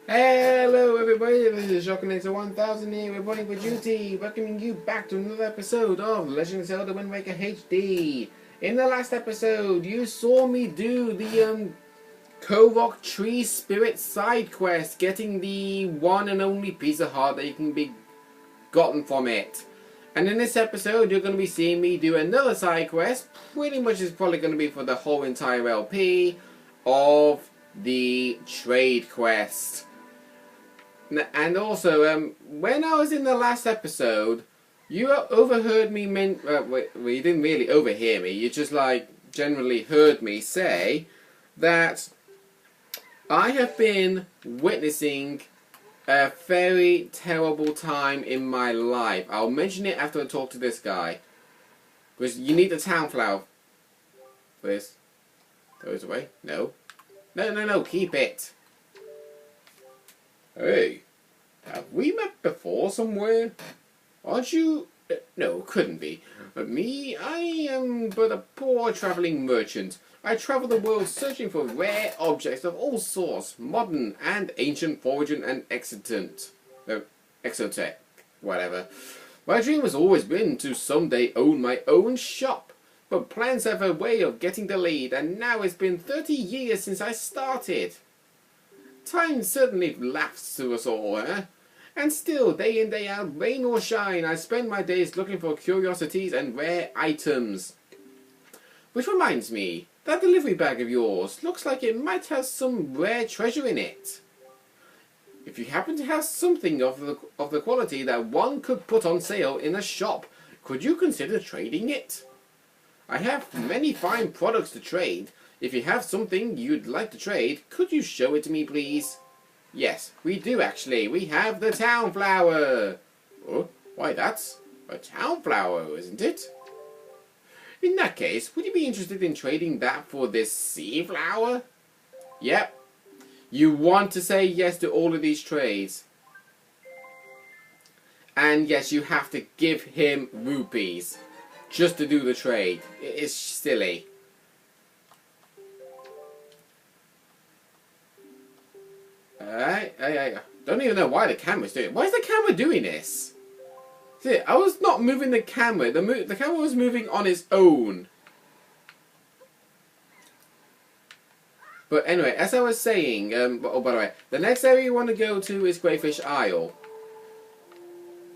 Hello everybody, this is Shocking 1000 here, reporting for duty, welcoming you back to another episode of Legend of Zelda Wind Waker HD. In the last episode, you saw me do the Korok Tree Spirit side quest, getting the one and only piece of heart that you can be gotten from it. And in this episode, you're going to be seeing me do another side quest, pretty much is probably going to be for the whole entire LP of the trade quest. And also, when I was in the last episode, you overheard me, well, you didn't really overhear me, you just generally heard me say that I have been witnessing a very terrible time in my life. I'll mention it after I talk to this guy. Because you need the town flower. Please. Throw it away. No. No, keep it. Hey, have we met before somewhere? Aren't you... No, couldn't be. But me, I am but a poor travelling merchant. I travel the world searching for rare objects of all sorts, modern and ancient, foreign and exotic, whatever. My dream has always been to someday own my own shop, but plans have a way of getting delayed, and now it's been 30 years since I started. Time certainly laughs to us all, eh? And still, day in day out, rain or shine, I spend my days looking for curiosities and rare items. Which reminds me, that delivery bag of yours looks like it might have some rare treasure in it. If you happen to have something of the quality that one could put on sale in a shop, could you consider trading it? I have many fine products to trade. If you have something you'd like to trade, could you show it to me, please? Yes, we do actually. We have the town flower. Oh, why that's a town flower, isn't it? In that case, would you be interested in trading that for this sea flower? Yep. You want to say yes to all of these trades. And yes, you have to give him rupees just to do the trade. It is silly. I don't even know why the camera's doing it. Why is the camera doing this? See, I was not moving the camera. The camera was moving on its own. But anyway, as I was saying, oh, by the way, the next area you want to go to is Greyfish Isle.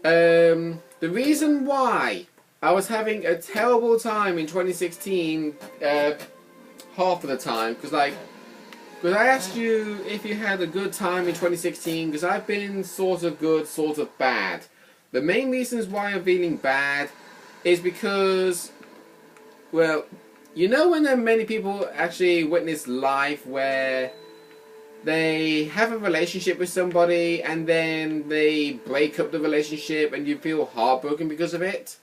The reason why I was having a terrible time in 2016, half of the time, because I asked you if you had a good time in 2016, because I've been sort of good, sort of bad. The main reasons why I'm feeling bad is because, well, you know when many people actually witness life where they have a relationship with somebody and then they break up the relationship and you feel heartbroken because of it?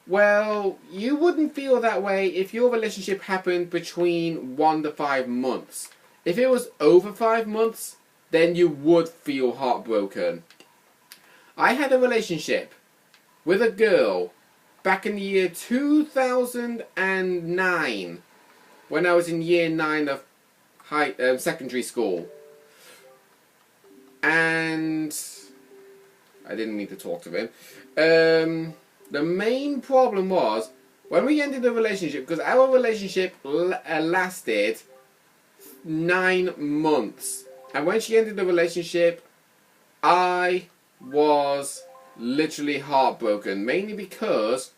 Well, you wouldn't feel that way if your relationship happened between 1 to 5 months. If it was over 5 months, then you would feel heartbroken. I had a relationship with a girl back in the year 2009 when I was in year 9 of secondary school. And I didn't need to talk to him. The main problem was when we ended the relationship, because our relationship lasted 9 months, and when she ended the relationship, I was literally heartbroken, mainly because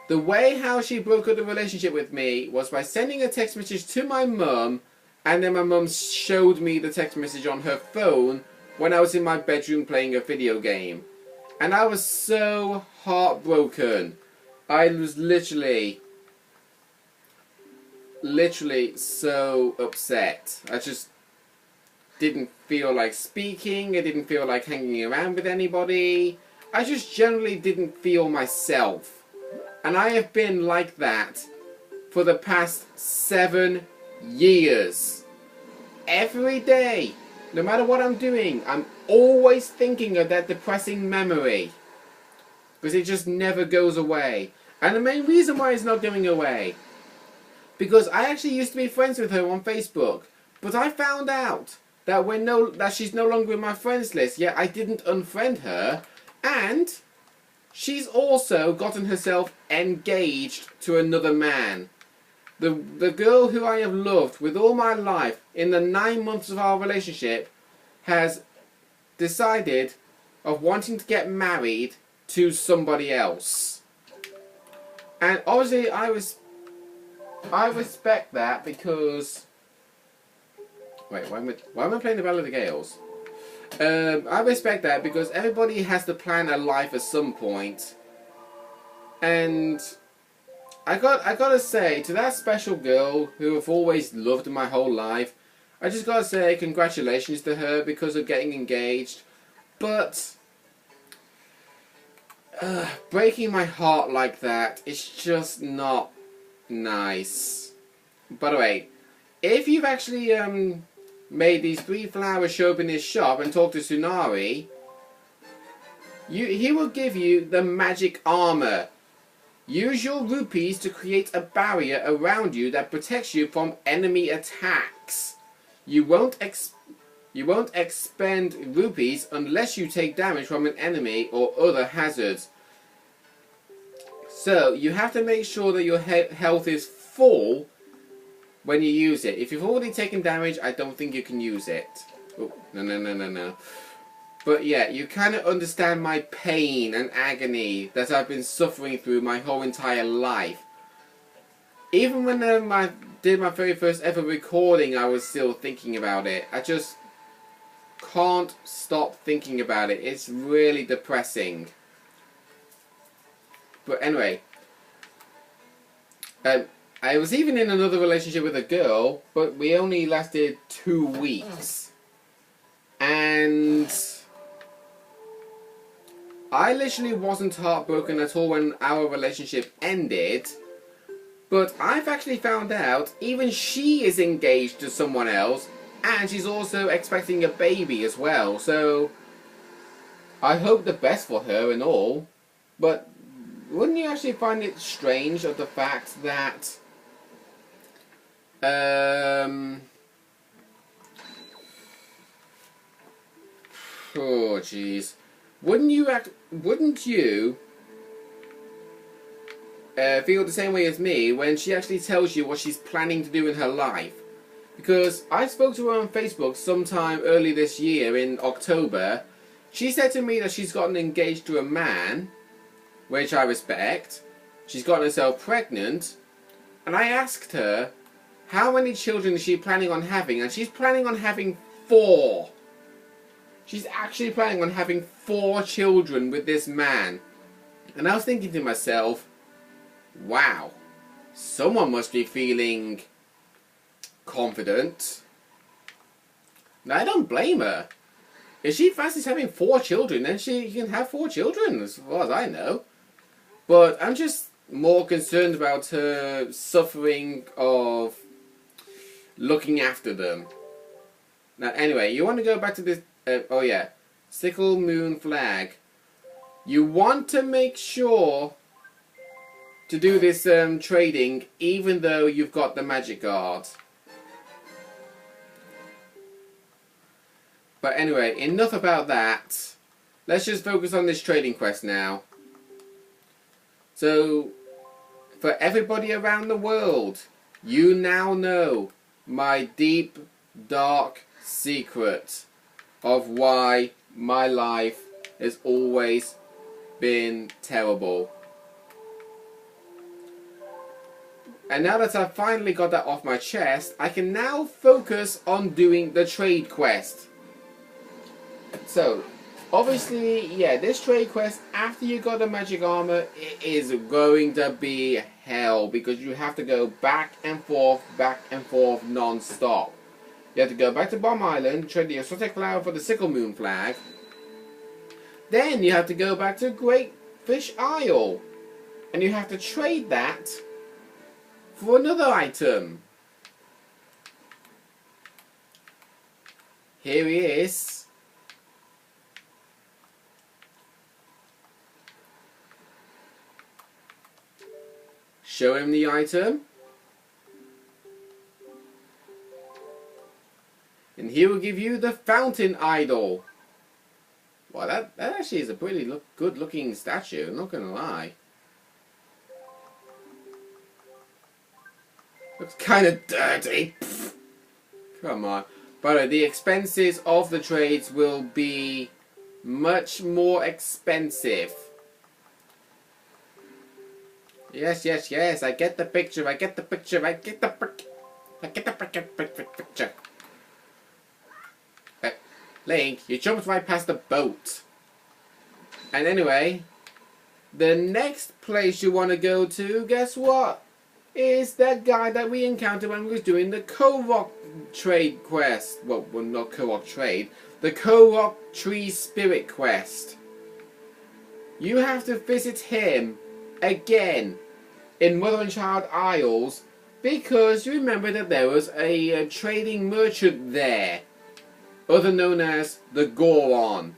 the way how she broke up the relationship with me was by sending a text message to my mum, and then my mum showed me the text message on her phone when I was in my bedroom playing a video game, and I was so heartbroken. I was literally so upset. I just didn't feel like speaking. I didn't feel like hanging around with anybody. I just generally didn't feel myself. And I have been like that for the past 7 years. Every day, no matter what I'm doing, I'm always thinking of that depressing memory. Because it just never goes away. And the main reason why it's not going away, because I actually used to be friends with her on Facebook, but I found out that she's no longer in my friends list. Yet I didn't unfriend her, and she's also gotten herself engaged to another man. The girl who I have loved with all my life in the 9 months of our relationship has decided of wanting to get married to somebody else. And obviously I respect that because... Wait, why am I playing the Ballad of Gales? I respect that because everybody has to plan a life at some point. And I gotta say, to that special girl who I've always loved my whole life, I just gotta say congratulations to her because of getting engaged. But breaking my heart like that is just not nice. By the way, if you've actually made these 3 flowers show up in his shop and talk to Tsunari, he will give you the magic armor. Use your rupees to create a barrier around you that protects you from enemy attacks. You won't expend rupees unless you take damage from an enemy or other hazards. So you have to make sure that your health is full when you use it. If you've already taken damage, I don't think you can use it. Oh, no. But yeah, you kind of understand my pain and agony that I've been suffering through my whole entire life. Even when I did my very first ever recording, I was still thinking about it. I just can't stop thinking about it. It's really depressing. But anyway, I was even in another relationship with a girl, but we only lasted 2 weeks. And I literally wasn't heartbroken at all when our relationship ended. But I've actually found out even she is engaged to someone else, and she's also expecting a baby as well. So I hope the best for her and all. But wouldn't you actually find it strange of the fact that oh jeez, wouldn't you feel the same way as me when she actually tells you what she's planning to do in her life? Because I spoke to her on Facebook sometime early this year in October. She said to me that she's gotten engaged to a man, which I respect. She's gotten herself pregnant, and I asked her how many children is she planning on having, and she's planning on having 4. She's actually planning on having 4 children with this man. And I was thinking to myself, wow, someone must be feeling confident. Now, I don't blame her. If she fancies having 4 children, then she can have 4 children, as far as I know. But I'm just more concerned about her suffering of looking after them. Now, anyway, you want to go back to this... oh, yeah. Sickle Moon Flag. You want to make sure to do this trading, even though you've got the magic guard. But anyway, enough about that. Let's just focus on this trading quest now. So, for everybody around the world, you now know my deep, dark secret of why my life has always been terrible. And now that I've finally got that off my chest, I can now focus on doing the trade quest. So, obviously, yeah, this trade quest, after you got the magic armor, it is going to be hell, because you have to go back and forth non-stop. You have to go back to Bomb Island, trade the exotic flower for the Sickle Moon Flag. Then you have to go back to Great Fish Isle, and you have to trade that for another item. Here he is. Show him the item. And and he will give you the fountain idol. Well, that actually is a pretty good looking statue, I'm not gonna lie. Looks kind of dirty. Pfft. Come on. But the expenses of the trades will be much more expensive. Yes, yes, yes. I get the picture. I get the picture. I get the picture. Link, you jumped right past the boat. And anyway, the next place you want to go to, guess what? Is that guy that we encountered when we was doing the Korok trade quest. Well, not Korok trade. The Korok tree spirit quest. You have to visit him again in Mother and Child Isles because you remember that there was a trading merchant there, other known as the Goron.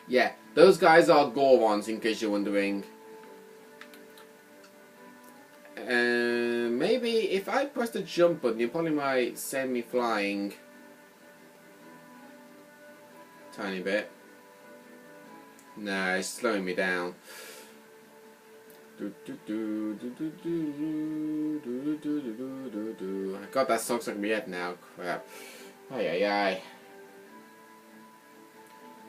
Yeah, those guys are Gorons in case you're wondering. Maybe if I press the jump button, you probably might send me flying. Tiny bit. No, it's slowing me down. I got that song stuck in my head now. Crap. Ay ay ay.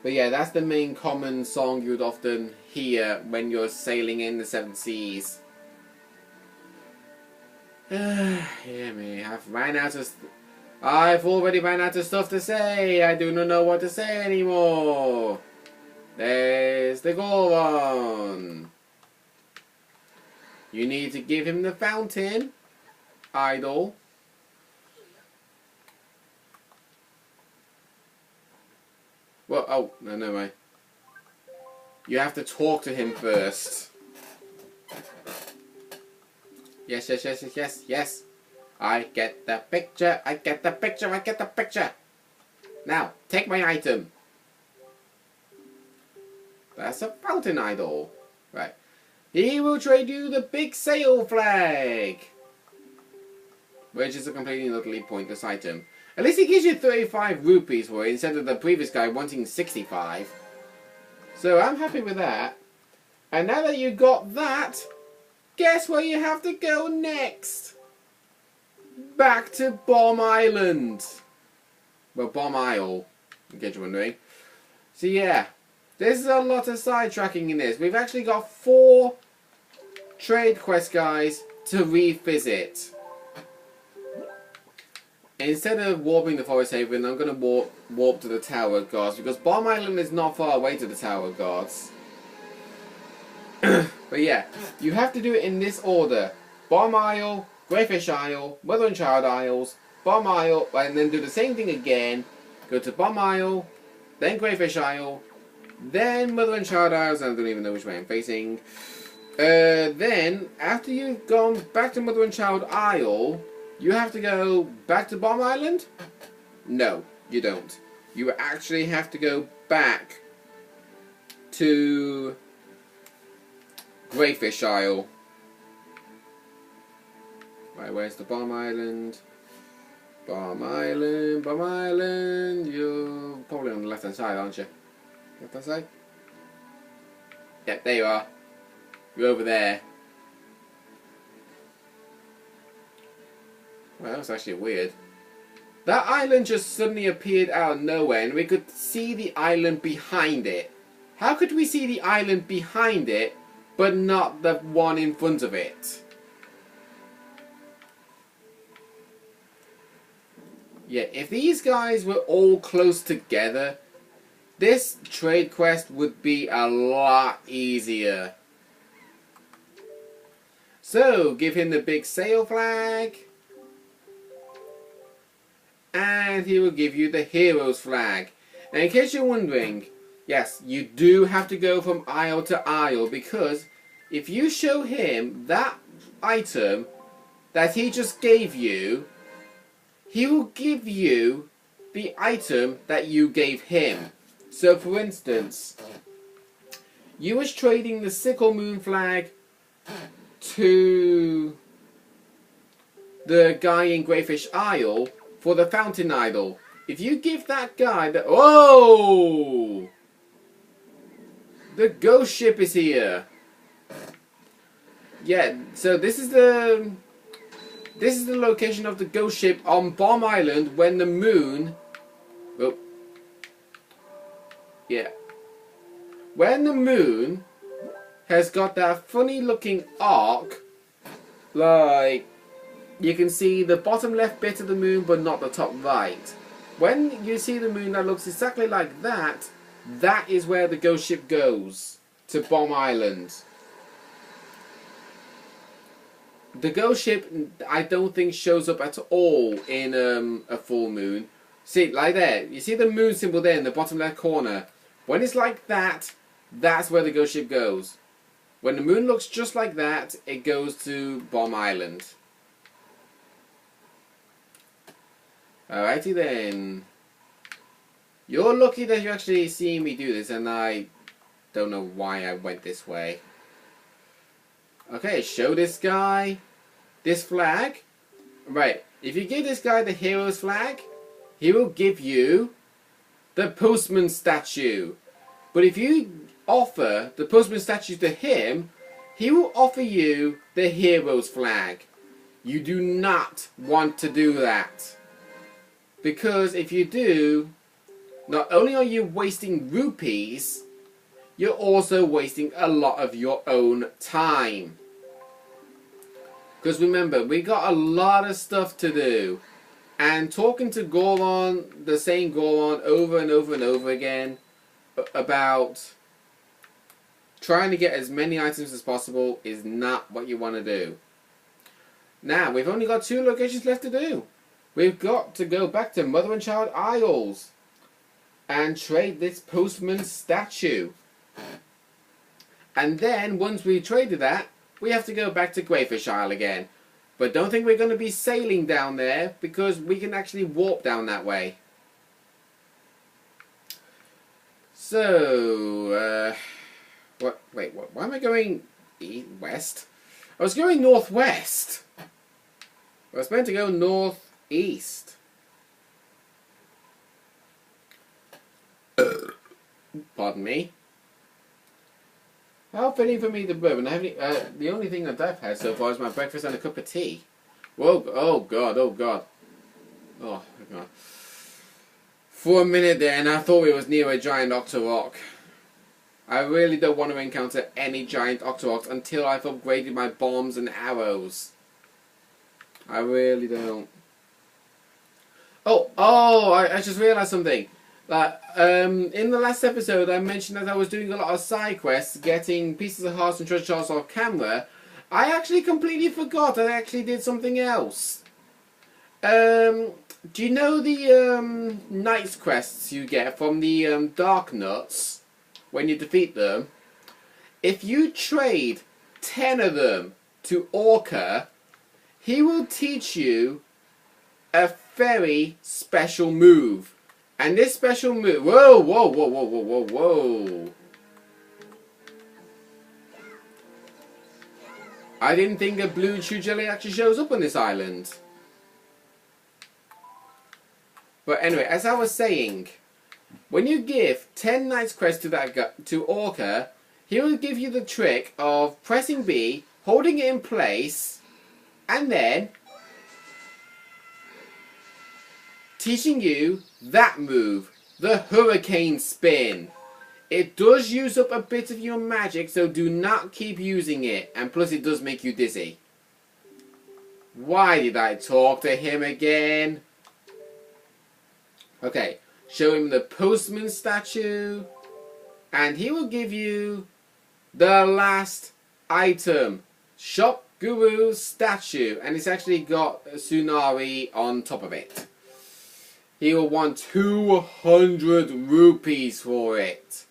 But yeah, that's the main common song you'd often hear when you're sailing in the seven seas. Hear me. I've already ran out of stuff to say. I do not know what to say anymore. There's the Goron. You need to give him the fountain idol. Well, oh, no way. You have to talk to him first. Yes, yes, yes, yes, yes, yes. I get the picture, I get the picture, I get the picture. Now, take my item. That's a fountain idol. Right. He will trade you the big sail flag. Which is a completely and utterly pointless item. At least he gives you 35 rupees for it instead of the previous guy wanting 65. So I'm happy with that. And now that you got that, guess where you have to go next? Back to Bomb Island. Well, Bomb Isle, in case you're wondering. So yeah, there's a lot of sidetracking in this. We've actually got 4 trade quest guys to revisit. Instead of warping the Forest Haven, I'm going to warp to the Tower of Gods, because Bomb Island is not far away to the Tower of Gods. But yeah, you have to do it in this order. Bomb Isle, Greyfish Isle, Mother and Child Isles, Bomb Isle, and then do the same thing again. Go to Bomb Isle, then Greyfish Isle, then Mother and Child Isles, and I don't even know which way I'm facing. Then, after you've gone back to Mother and Child Isle, you have to go back to Bomb Island? No, you don't. You actually have to go back to Greyfish Isle. Right, where's the Bomb Island? Bomb Island, Bomb Island. You're probably on the left hand side, aren't you? Left hand side? Yep, there you are. You're over there. Well, that was actually weird. That island just suddenly appeared out of nowhere and we could see the island behind it. How could we see the island behind it but not the one in front of it? Yeah, if these guys were all close together, this trade quest would be a lot easier. So, give him the big sail flag. And he will give you the hero's flag. Now, in case you're wondering, yes, you do have to go from isle to isle, because if you show him that item that he just gave you, he will give you the item that you gave him. So, for instance, you was trading the sickle moon flag to the guy in Greyfish Isle for the fountain idol. if you give that guy the... Oh! The ghost ship is here. Yeah, so this is the location of the ghost ship on Bomb Island when the moon... Oh. Yeah. When the moon has got that funny looking arc, like, you can see the bottom left bit of the moon but not the top right. When you see the moon that looks exactly like that, that is where the ghost ship goes, to Bomb Island. The ghost ship, I don't think, shows up at all in a full moon. See, like there, you see the moon symbol there in the bottom left corner. When it's like that, that's where the ghost ship goes. When the moon looks just like that, it goes to Bomb Island. Alrighty then. You're lucky that you actually see me do this, and I don't know why I went this way. Okay, show this guy this flag. Right, if you give this guy the hero's flag, he will give you the postman statue. But if you offer the postman statue to him, he will offer you the hero's flag. You do not want to do that. Because if you do, not only are you wasting rupees, you're also wasting a lot of your own time. Because remember, we got a lot of stuff to do. And talking to Goron, the same Goron over and over and over again about trying to get as many items as possible is not what you want to do. Now, we've only got 2 locations left to do. We've got to go back to Mother and Child Isles and trade this postman statue. And then, once we traded that, we have to go back to Greyfish Isle again. But don't think we're going to be sailing down there, because we can actually warp down that way. So, wait, why am I going west? I was going northwest. I was meant to go northeast. Pardon me. How fitting for me to burp, and I haven't, the only thing that I've had so far is my breakfast and a cup of tea. Whoa, oh god, oh god. Oh god. For a minute there, and I thought we was near a giant Octorok. I really don't want to encounter any giant Octoroks until I've upgraded my bombs and arrows. I really don't. Oh, I just realised something. In the last episode, I mentioned that I was doing a lot of side quests, getting pieces of hearts and treasure chests off camera. I actually completely forgot I actually did something else. Do you know the Knights quests you get from the Dark Nuts when you defeat them? If you trade 10 of them to Orca, he will teach you a very special move. And this special move... Whoa, whoa, whoa, whoa, whoa, whoa, whoa. I didn't think a blue chew jelly actually shows up on this island. But anyway, as I was saying, when you give 10 Knight's Quest to Orca, he will give you the trick of pressing B, holding it in place, and then teaching you that move, the Hurricane Spin. It does use up a bit of your magic, so do not keep using it, and plus it does make you dizzy. Why did I talk to him again? Okay, show him the postman statue, and he will give you the last item, Shop Guru statue, and it's actually got a Tsunari on top of it. He will want 200 rupees for it.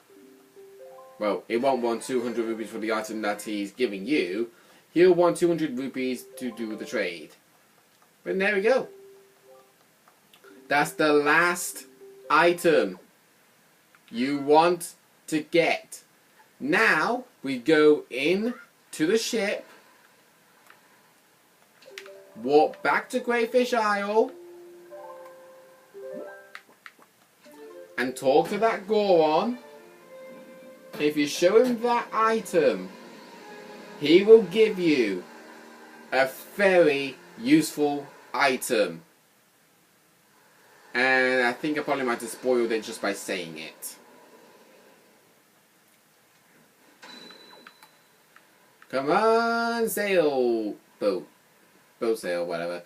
Well, he won't want 200 rupees for the item that he's giving you. He'll want 200 rupees to do the trade. But there we go. That's the last item you want to get. Now, we go in to the ship, walk back to Greyfish Isle, and talk to that Goron. If you show him that item, he will give you a very useful item. And I think I probably might have spoiled it just by saying it. Come on, sail boat. Boat sail, whatever.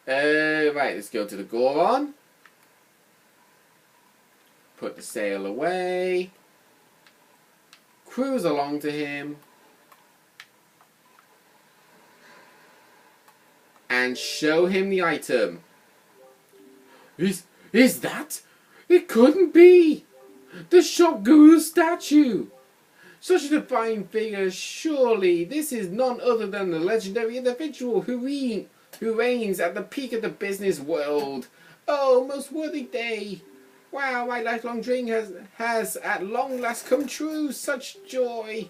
Right, let's go to the Goron. Put the sail away. Cruise along to him. And show him the item. Is that? It couldn't be! The Shock Guru statue! Such a divine figure, surely this is none other than the legendary individual who reigns at the peak of the business world. Oh, most worthy day! Wow, my lifelong dream has at long last come true. Such joy!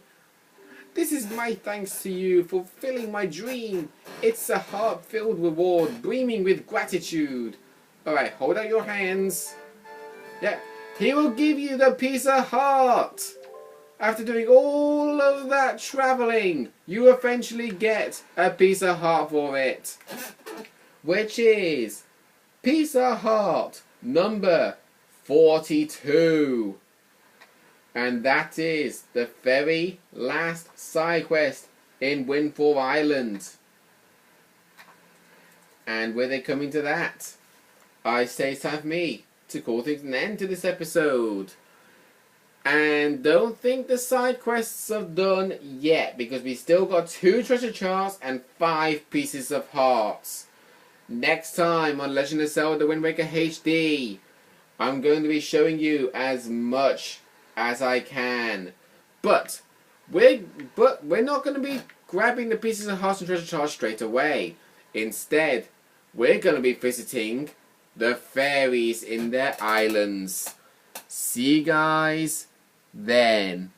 This is my thanks to you for fulfilling my dream. It's a heart-filled reward, brimming with gratitude. Alright, hold out your hands. Yeah, he will give you the piece of heart. After doing all of that travelling, you eventually get a piece of heart for it. Which is piece of heart number 42. And that is the very last side quest in Windfall Island. And with it coming to that, I say it's time for me to call things an end to this episode. And don't think the side quests are done yet, because we still got 2 treasure charts and 5 pieces of hearts. Next time on Legend of Zelda Wind Waker HD, I'm going to be showing you as much as I can. But we're not going to be grabbing the pieces of hearts and treasure charts straight away. Instead, we're going to be visiting the fairies in their islands. See you guys then.